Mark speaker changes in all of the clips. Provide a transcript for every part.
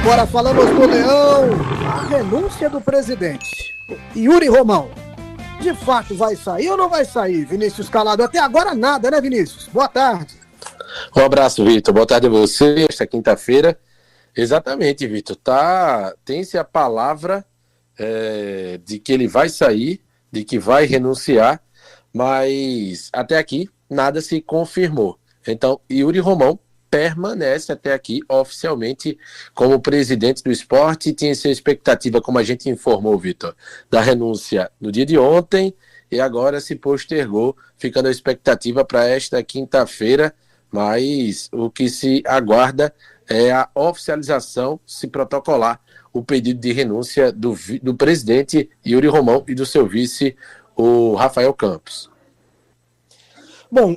Speaker 1: Agora falamos do Leão, a renúncia do presidente, Yuri Romão. De fato vai sair ou não vai sair, Vinícius Calado? Até agora nada, né, Vinícius? Boa tarde.
Speaker 2: Um abraço, Vitor. Boa tarde a você, esta quinta-feira. Exatamente, Vitor. Tem-se a palavra de que ele vai sair, de que vai renunciar, mas até aqui nada se confirmou. Então, Yuri Romão permanece até aqui oficialmente como presidente do Sport. Tinha sua expectativa, como a gente informou, Vitor, da renúncia no dia de ontem e agora se postergou, ficando a expectativa para esta quinta-feira, mas o que se aguarda é a oficialização, se protocolar o pedido de renúncia do presidente Yuri Romão e do seu vice, o Rafael Campos.
Speaker 1: Bom,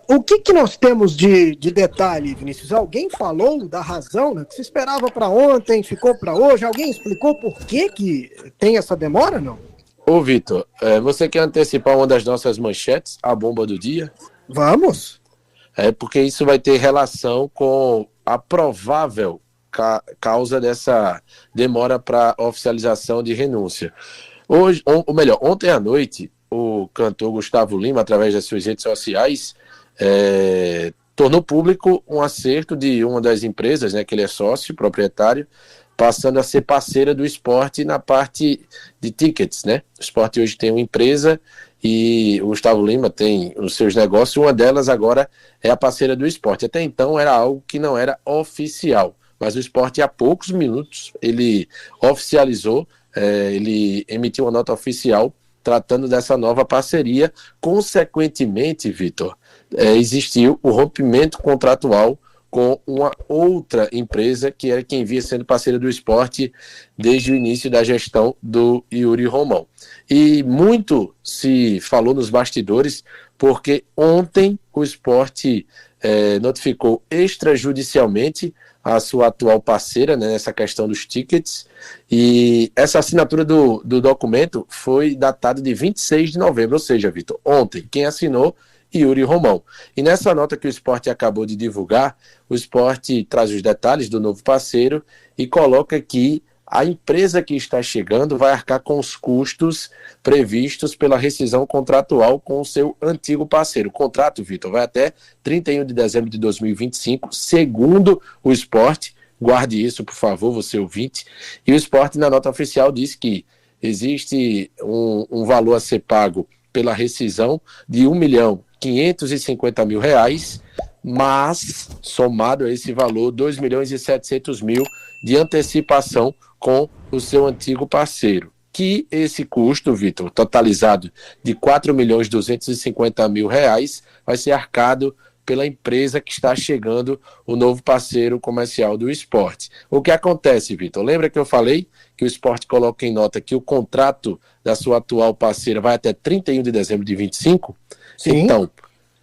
Speaker 1: o que nós temos de detalhe, Vinícius? Alguém falou da razão, né, que se esperava para ontem, ficou para hoje? Alguém explicou por que tem essa demora, não?
Speaker 2: Ô, Vitor, você quer antecipar uma das nossas manchetes, a bomba do dia?
Speaker 1: Vamos.
Speaker 2: Porque isso vai ter relação com a provável causa dessa demora para oficialização de renúncia. Ontem à noite, o cantor Gustavo Lima, através das suas redes sociais, tornou público um acerto de uma das empresas, né, que ele é sócio, proprietário, passando a ser parceira do Sport na parte de tickets, né? O Sport hoje tem uma empresa e o Gustavo Lima tem os seus negócios, uma delas agora é a parceira do Sport. Até então era algo que não era oficial, mas o Sport há poucos minutos ele oficializou, ele emitiu uma nota oficial tratando dessa nova parceria. Consequentemente, Vitor, existiu o rompimento contratual com uma outra empresa que era quem vinha sendo parceira do Sport desde o início da gestão do Yuri Romão. E muito se falou nos bastidores, porque ontem o Sport notificou extrajudicialmente a sua atual parceira, né, nessa questão dos tickets, e essa assinatura do documento foi datada de 26 de novembro, ou seja, Vitor, ontem, quem assinou, Yuri Romão. E nessa nota que o Sport acabou de divulgar, o Sport traz os detalhes do novo parceiro e coloca que a empresa que está chegando vai arcar com os custos previstos pela rescisão contratual com o seu antigo parceiro. O contrato, Vitor, vai até 31 de dezembro de 2025, segundo o Sport. Guarde isso, por favor, você ouvinte. E o Sport, na nota oficial, diz que existe um valor a ser pago pela rescisão de R$1.550.000, mas, somado a esse valor, R$2.700.000 de antecipação com o seu antigo parceiro. Que esse custo, Vitor, totalizado de R$4.250.000, vai ser arcado pela empresa que está chegando, o novo parceiro comercial do Sport. O que acontece, Vitor? Lembra que eu falei que o Sport coloca em nota que o contrato da sua atual parceira vai até 31 de dezembro de 25?
Speaker 1: Sim.
Speaker 2: Então,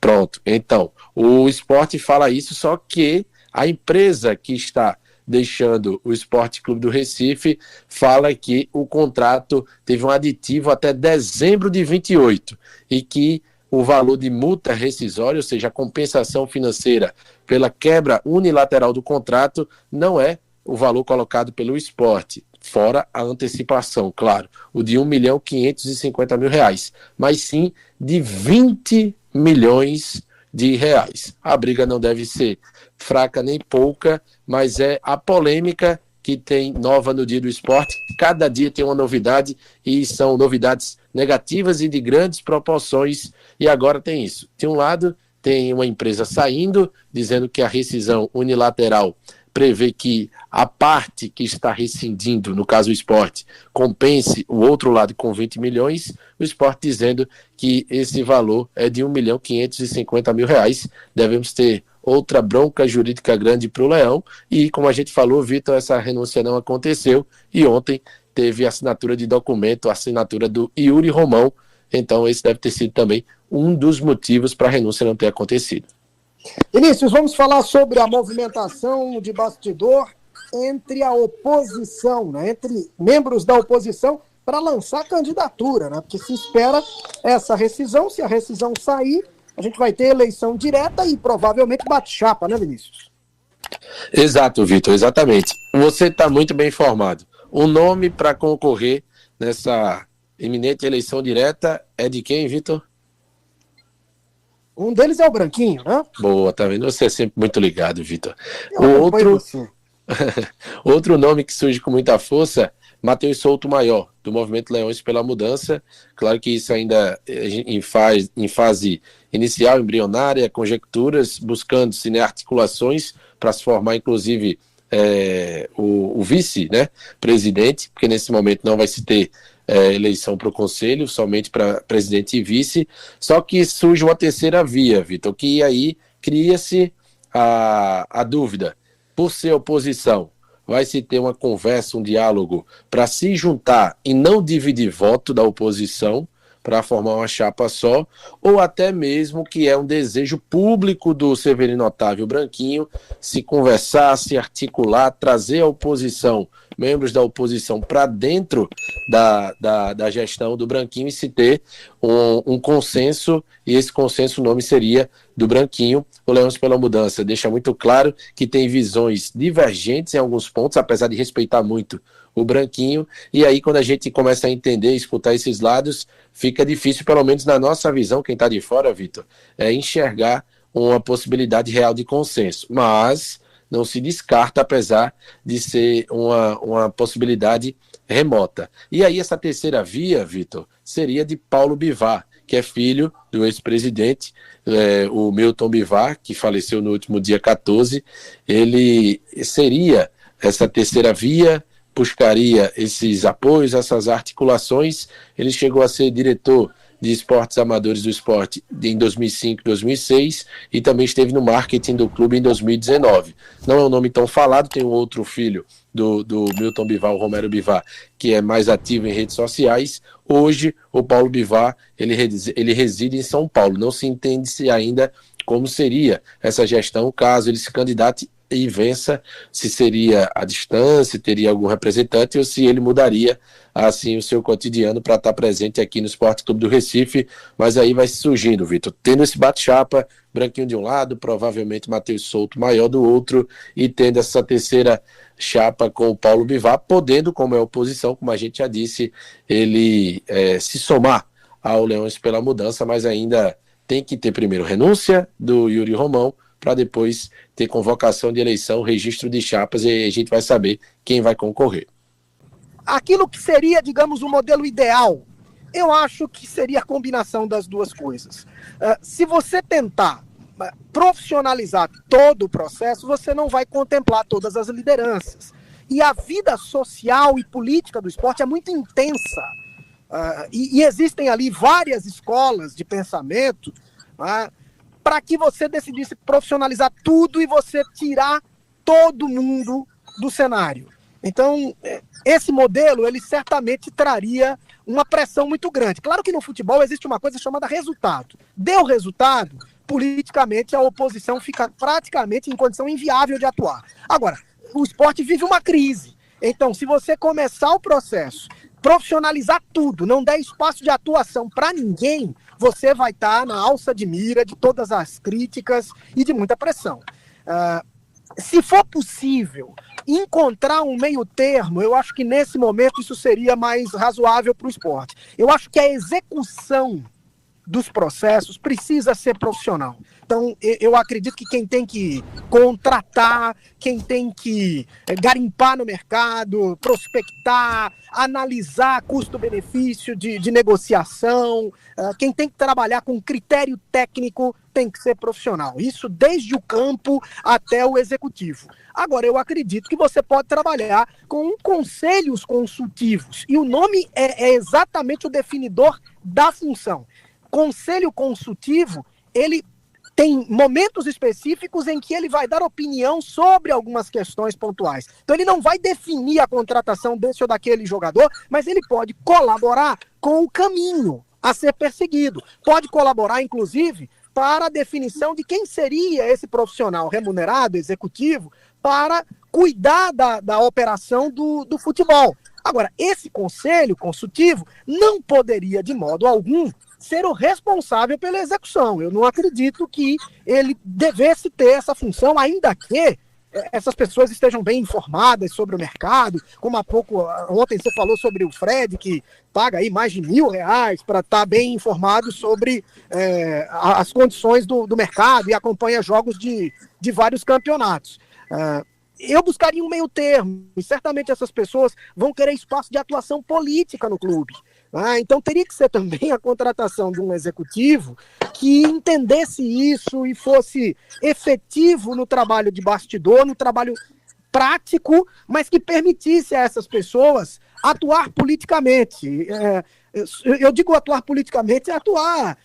Speaker 2: pronto. Então, o Sport fala isso, só que a empresa que está deixando o Sport Clube do Recife fala que o contrato teve um aditivo até dezembro de 28 e que o valor de multa rescisória, ou seja, a compensação financeira pela quebra unilateral do contrato, não é o valor colocado pelo Sport, fora a antecipação, claro, o de R$1.550.000, mas sim de 20 milhões de reais. A briga não deve ser fraca nem pouca, mas é a polêmica que tem nova no Dia do Esporte. Cada dia tem uma novidade e são novidades negativas e de grandes proporções, e agora tem isso. De um lado, tem uma empresa saindo, dizendo que a rescisão unilateral prevê que a parte que está rescindindo, no caso o Sport, compense o outro lado com 20 milhões, o Sport dizendo que esse valor é de R$1.550.000. Devemos ter outra bronca jurídica grande para o Leão, e como a gente falou, Vitor, essa renúncia não aconteceu, e ontem teve a assinatura de documento, a assinatura do Yuri Romão, então esse deve ter sido também um dos motivos para a renúncia não ter acontecido.
Speaker 1: Vinícius, vamos falar sobre a movimentação de bastidor entre a oposição, né, entre membros da oposição para lançar candidatura, né, porque se espera essa rescisão. Se a rescisão sair, a gente vai ter eleição direta e provavelmente bate-chapa, né, Vinícius?
Speaker 2: Exato, Vitor, exatamente. Você está muito bem informado. O nome para concorrer nessa iminente eleição direta é de quem, Vitor?
Speaker 1: Um deles é o Branquinho, né?
Speaker 2: Boa, tá vendo? Você é sempre muito ligado, Vitor.
Speaker 1: Eu
Speaker 2: O
Speaker 1: acompanho
Speaker 2: outro,
Speaker 1: você.
Speaker 2: outro nome que surge com muita força, Matheus Souto Maior, do Movimento Leões pela Mudança. Claro que isso ainda em fase inicial, embrionária, conjecturas, buscando-se, né, articulações para se formar, inclusive, o vice, né, presidente, porque nesse momento não vai se ter eleição para o Conselho, somente para presidente e vice. Só que surge uma terceira via, Vitor, que aí cria-se a dúvida. Por ser oposição, vai se ter uma conversa, um diálogo para se juntar e não dividir voto da oposição para formar uma chapa só, ou até mesmo que é um desejo público do Severino Otávio Branquinho se conversar, se articular, trazer a oposição, membros da oposição para dentro da gestão do Branquinho e se ter um consenso, e esse consenso, o nome seria do Branquinho. O Leões pela Mudança deixa muito claro que tem visões divergentes em alguns pontos, apesar de respeitar muito o Branquinho, e aí quando a gente começa a entender, escutar esses lados, fica difícil, pelo menos na nossa visão, quem está de fora, Vitor, enxergar uma possibilidade real de consenso, mas não se descarta, apesar de ser uma possibilidade remota. E aí essa terceira via, Vitor, seria de Paulo Bivar, que é filho do ex-presidente, o Milton Bivar, que faleceu no último dia 14, ele seria essa terceira via, buscaria esses apoios, essas articulações. Ele chegou a ser diretor de esportes amadores do esporte em 2005, 2006 e também esteve no marketing do clube em 2019. Não é um nome tão falado, tem um outro filho do Milton Bivar, o Romero Bivar, que é mais ativo em redes sociais. Hoje, o Paulo Bivar, ele reside em São Paulo. Não se entende se ainda como seria essa gestão caso ele se candidate e vença, se seria à distância, teria algum representante ou se ele mudaria assim o seu cotidiano para estar presente aqui no Esporte Clube do Recife. Mas aí vai surgindo, Vitor, tendo esse bate-chapa, Branquinho de um lado, provavelmente Matheus Souto Maior do outro, e tendo essa terceira chapa com o Paulo Bivar, podendo, como é oposição, como a gente já disse, ele se somar ao Leões pela Mudança, mas ainda tem que ter primeiro renúncia do Yuri Romão, para depois ter convocação de eleição, registro de chapas, e a gente vai saber quem vai concorrer.
Speaker 1: Aquilo que seria, digamos, o modelo ideal, eu acho que seria a combinação das duas coisas. Se você tentar profissionalizar todo o processo, você não vai contemplar todas as lideranças. E a vida social e política do esporte é muito intensa. E existem ali várias escolas de pensamento, para que você decidisse profissionalizar tudo e você tirar todo mundo do cenário. Então, esse modelo, ele certamente traria uma pressão muito grande. Claro que no futebol existe uma coisa chamada resultado. Deu resultado, politicamente a oposição fica praticamente em condição inviável de atuar. Agora, o esporte vive uma crise. Então, se você começar o processo, profissionalizar tudo, não der espaço de atuação para ninguém, você vai estar na alça de mira de todas as críticas e de muita pressão. Se for possível encontrar um meio termo, eu acho que nesse momento isso seria mais razoável para o esporte. Eu acho que a execução dos processos precisa ser profissional. Então, eu acredito que quem tem que contratar, quem tem que garimpar no mercado, prospectar, analisar custo-benefício de negociação, quem tem que trabalhar com critério técnico tem que ser profissional. Isso desde o campo até o executivo. Agora, eu acredito que você pode trabalhar com conselhos consultivos. E o nome é exatamente o definidor da função. Conselho consultivo, ele tem momentos específicos em que ele vai dar opinião sobre algumas questões pontuais. Então ele não vai definir a contratação desse ou daquele jogador, mas ele pode colaborar com o caminho a ser perseguido. Pode colaborar, inclusive, para a definição de quem seria esse profissional remunerado, executivo, para cuidar da operação do futebol. Agora, esse conselho consultivo não poderia, de modo algum, ser o responsável pela execução. Eu não acredito que ele devesse ter essa função, ainda que essas pessoas estejam bem informadas sobre o mercado, como ontem você falou sobre o Fred, que paga aí mais de R$1.000 para estar bem informado sobre as condições do mercado e acompanha jogos de vários campeonatos. Eu buscaria um meio termo, e certamente essas pessoas vão querer espaço de atuação política no clube. Então teria que ser também a contratação de um executivo que entendesse isso e fosse efetivo no trabalho de bastidor, no trabalho prático, mas que permitisse a essas pessoas atuar politicamente. Eu digo atuar politicamente, é atuar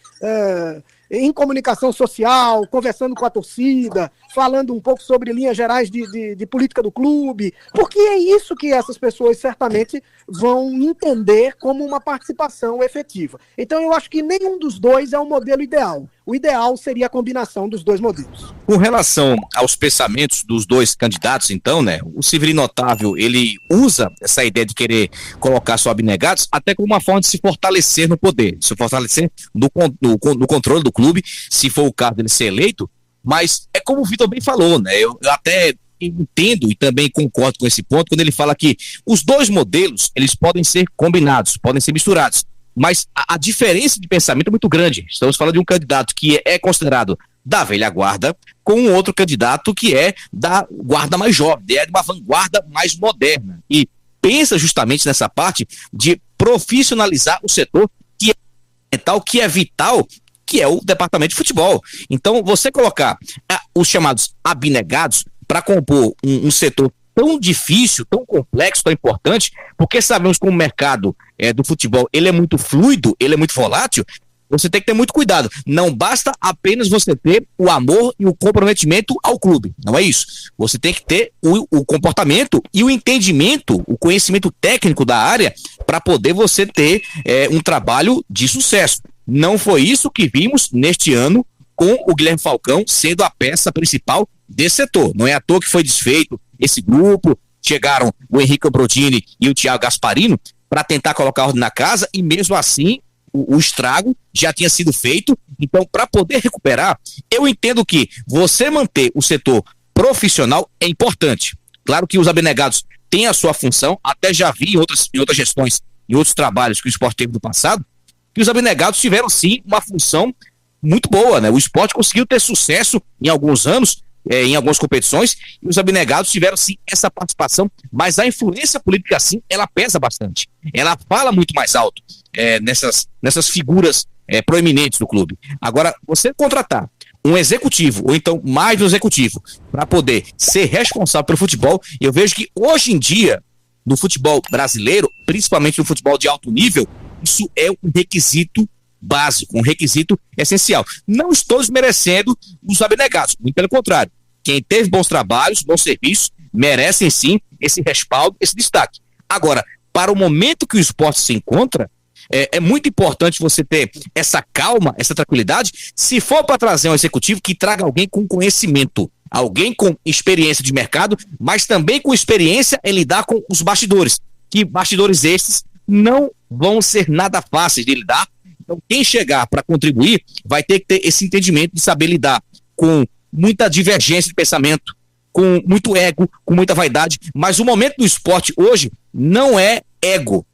Speaker 1: em comunicação social, conversando com a torcida, falando um pouco sobre linhas gerais de política do clube, porque é isso que essas pessoas certamente vão entender como uma participação efetiva. Então eu acho que nenhum dos dois é o modelo ideal. O ideal seria a combinação dos dois modelos.
Speaker 3: Com relação aos pensamentos dos dois candidatos, então, né, o Severino Otávio, ele usa essa ideia de querer colocar só abnegados até como uma forma de se fortalecer no poder, se fortalecer no controle do clube, se for o caso dele ser eleito, mas é como o Vitor bem falou, né, eu até entendo e também concordo com esse ponto, quando ele fala que os dois modelos, eles podem ser combinados, podem ser misturados, mas a diferença de pensamento é muito grande. Estamos falando de um candidato que é considerado da velha guarda, com um outro candidato que é da guarda mais jovem, é de uma vanguarda mais moderna, e pensa justamente nessa parte de profissionalizar o setor que é vital, que é o departamento de futebol. Então, você colocar os chamados abnegados para compor um setor tão difícil, tão complexo, tão importante, porque sabemos que o mercado do futebol, ele é muito fluido, ele é muito volátil, você tem que ter muito cuidado. Não basta apenas você ter o amor e o comprometimento ao clube, não é isso. Você tem que ter o comportamento e o entendimento, o conhecimento técnico da área para poder você ter um trabalho de sucesso. Não foi isso que vimos neste ano com o Guilherme Falcão sendo a peça principal desse setor. Não é à toa que foi desfeito esse grupo, chegaram o Henrique Brodini e o Thiago Gasparino para tentar colocar ordem na casa, e mesmo assim o estrago já tinha sido feito. Então, para poder recuperar, eu entendo que você manter o setor profissional é importante. Claro que os abnegados têm a sua função, até já vi em outras gestões, em outros trabalhos que o esporte teve no passado, que os abnegados tiveram sim uma função muito boa, né? O esporte conseguiu ter sucesso em alguns anos, em algumas competições, e os abnegados tiveram sim essa participação, mas a influência política sim, ela pesa bastante, ela fala muito mais alto nessas figuras proeminentes do clube. Agora, você contratar um executivo, ou então mais de um executivo, para poder ser responsável pelo futebol, eu vejo que hoje em dia, no futebol brasileiro, principalmente no futebol de alto nível, isso é um requisito básico, um requisito essencial. Não estou desmerecendo os abnegados, muito pelo contrário. Quem teve bons trabalhos, bons serviços, merecem sim esse respaldo, esse destaque. Agora, para o momento que o esporte se encontra, é muito importante você ter essa calma, essa tranquilidade. Se for para trazer um executivo, que traga alguém com conhecimento, alguém com experiência de mercado, mas também com experiência em lidar com os bastidores, que bastidores estes não vão ser nada fáceis de lidar. Então, quem chegar para contribuir vai ter que ter esse entendimento de saber lidar com muita divergência de pensamento, com muito ego, com muita vaidade. Mas o momento do esporte hoje não é ego,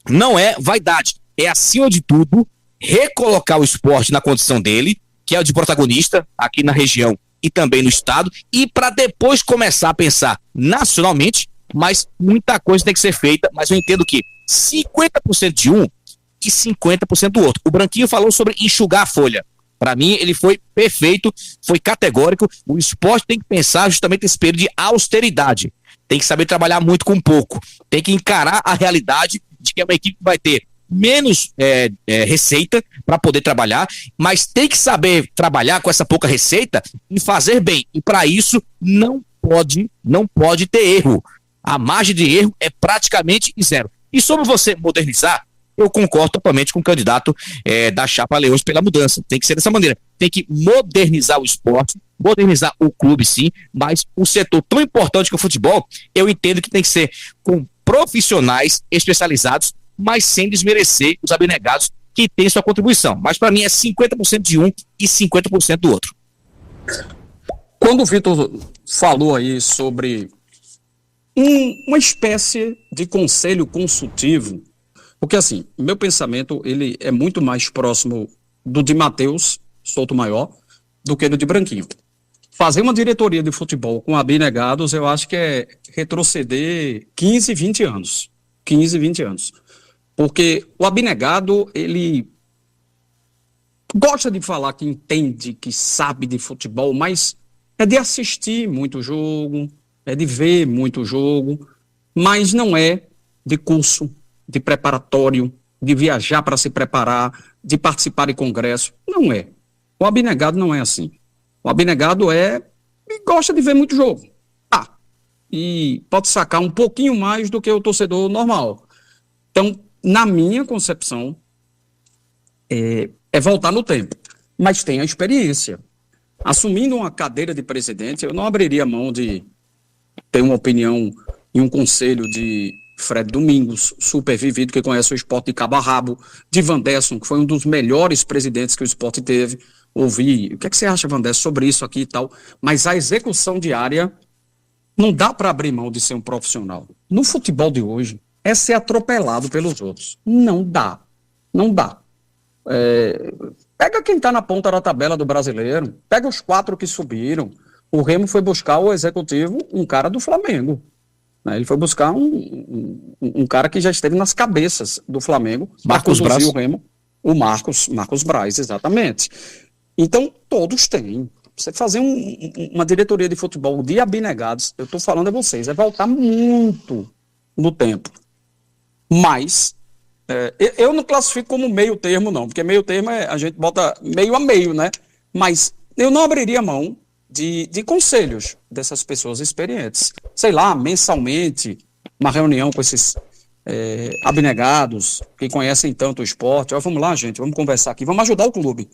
Speaker 3: não é vaidade. É, acima de tudo, recolocar o esporte na condição dele, que é o de protagonista aqui na região e também no estado, e para depois começar a pensar nacionalmente, mas muita coisa tem que ser feita. Mas eu entendo que 50% de um e 50% do outro. O Branquinho falou sobre enxugar a folha. Para mim, ele foi perfeito, foi categórico. O esporte tem que pensar justamente nesse período de austeridade. Tem que saber trabalhar muito com pouco. Tem que encarar a realidade de que é uma equipe que vai ter menos receita para poder trabalhar, mas tem que saber trabalhar com essa pouca receita e fazer bem. E para isso, não pode ter erro. A margem de erro é praticamente zero. E sobre você modernizar, eu concordo totalmente com o candidato da chapa Leões pela Mudança. Tem que ser dessa maneira. Tem que modernizar o esporte, modernizar o clube, sim, mas um setor tão importante que o futebol, eu entendo que tem que ser com profissionais especializados, mas sem desmerecer os abnegados que têm sua contribuição. Mas para mim é 50% de um e 50% do outro.
Speaker 4: Quando o Vitor falou aí sobre uma espécie de conselho consultivo, porque assim, meu pensamento ele é muito mais próximo do de Matheus Souto-Maior do que do de Branquinho. Fazer uma diretoria de futebol com abnegados, eu acho que é retroceder 15, 20 anos. 15, 20 anos. Porque o abnegado, ele gosta de falar que entende, que sabe de futebol, mas é de assistir muito jogo, é de ver muito jogo, mas não é de curso, de preparatório, de viajar para se preparar, de participar de congresso. Não é. O abnegado não é assim. O abnegado gosta de ver muito jogo. E pode sacar um pouquinho mais do que o torcedor normal. Então, na minha concepção, é voltar no tempo. Mas tem a experiência. Assumindo uma cadeira de presidente, eu não abriria mão de ter uma opinião e um conselho de Fred Domingos, super vivido, que conhece o esporte de cabo a rabo, de Vanderson, que foi um dos melhores presidentes que o esporte teve. Ouvi, o que você acha, Vanderson, sobre isso aqui e tal? Mas a execução diária não dá para abrir mão de ser um profissional. No futebol de hoje, é ser atropelado pelos outros. Não dá. Não dá. Pega quem está na ponta da tabela do Brasileiro, pega os 4 que subiram. O Remo foi buscar o executivo, um cara do Flamengo. Né? Ele foi buscar um cara que já esteve nas cabeças do Flamengo.
Speaker 3: Marcos Braz.
Speaker 4: O Remo, o Marcos Braz, exatamente. Então, todos têm. Você fazer uma diretoria de futebol de abnegados, eu estou falando a vocês, é voltar muito no tempo. Mas, eu não classifico como meio termo, não, porque meio termo a gente bota meio a meio, né? Mas eu não abriria mão de conselhos dessas pessoas experientes. Sei lá, mensalmente, uma reunião com esses abnegados que conhecem tanto o esporte. Vamos lá, gente, vamos conversar aqui, vamos ajudar o clube.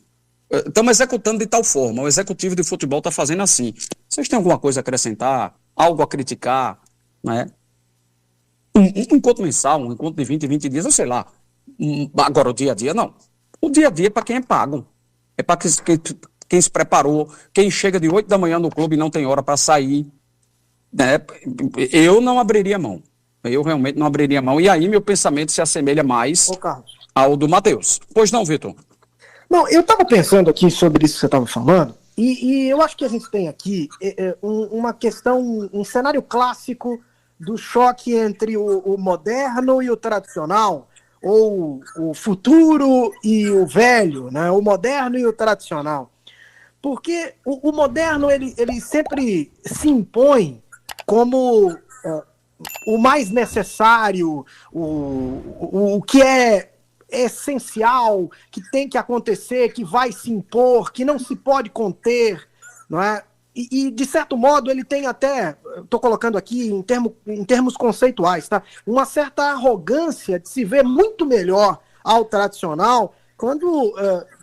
Speaker 4: Estamos executando de tal forma, o executivo de futebol está fazendo assim. Vocês têm alguma coisa a acrescentar? Algo a criticar? Né? Um encontro mensal, um encontro de 20 dias, eu sei lá. Agora, o dia a dia, não. O dia a dia é para quem é pago. É para quem se preparou, quem chega de 8 da manhã no clube e não tem hora para sair. Né? Eu não abriria mão. Eu realmente não abriria mão. E aí meu pensamento se assemelha mais ao do Matheus. Pois não, Vitor?
Speaker 1: Não, eu estava pensando aqui sobre isso que você estava falando, e eu acho que a gente tem aqui uma questão, um cenário clássico do choque entre o moderno e o tradicional, ou o futuro e o velho, né? O moderno e o tradicional. Porque o moderno, ele sempre se impõe como o mais necessário, o que é essencial, que tem que acontecer, que vai se impor, que não se pode conter, não é? E de certo modo, ele tem até, estou colocando aqui em termos conceituais, tá? Uma certa arrogância de se ver muito melhor ao tradicional, quando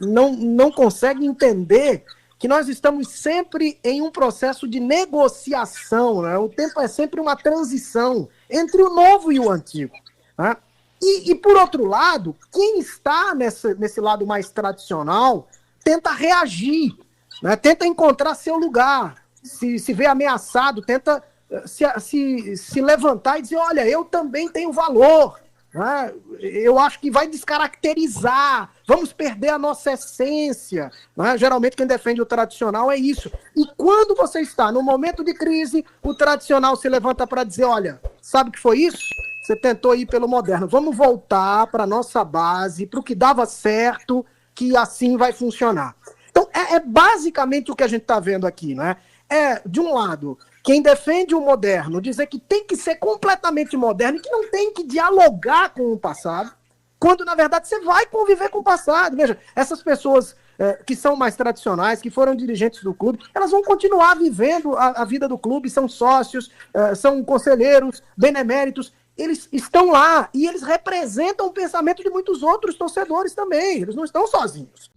Speaker 1: não consegue entender que nós estamos sempre em um processo de negociação, né? O tempo é sempre uma transição entre o novo e o antigo, né? E por outro lado, quem está nesse lado mais tradicional tenta reagir, né? Tenta encontrar seu lugar, se vê ameaçado, tenta se levantar e dizer, olha, eu também tenho valor, né? Eu acho que vai descaracterizar, vamos perder a nossa essência, né? Geralmente quem defende o tradicional é isso. E quando você está no momento de crise, o tradicional se levanta para dizer, olha, sabe o que foi isso? Você tentou ir pelo moderno. Vamos voltar para a nossa base, para o que dava certo, que assim vai funcionar. Então, é basicamente o que a gente está vendo aqui, né? De um lado, quem defende o moderno, dizer que tem que ser completamente moderno e que não tem que dialogar com o passado, quando, na verdade, você vai conviver com o passado. Veja, essas pessoas que são mais tradicionais, que foram dirigentes do clube, elas vão continuar vivendo a vida do clube, são sócios, são conselheiros, beneméritos. Eles estão lá e eles representam o pensamento de muitos outros torcedores também. Eles não estão sozinhos.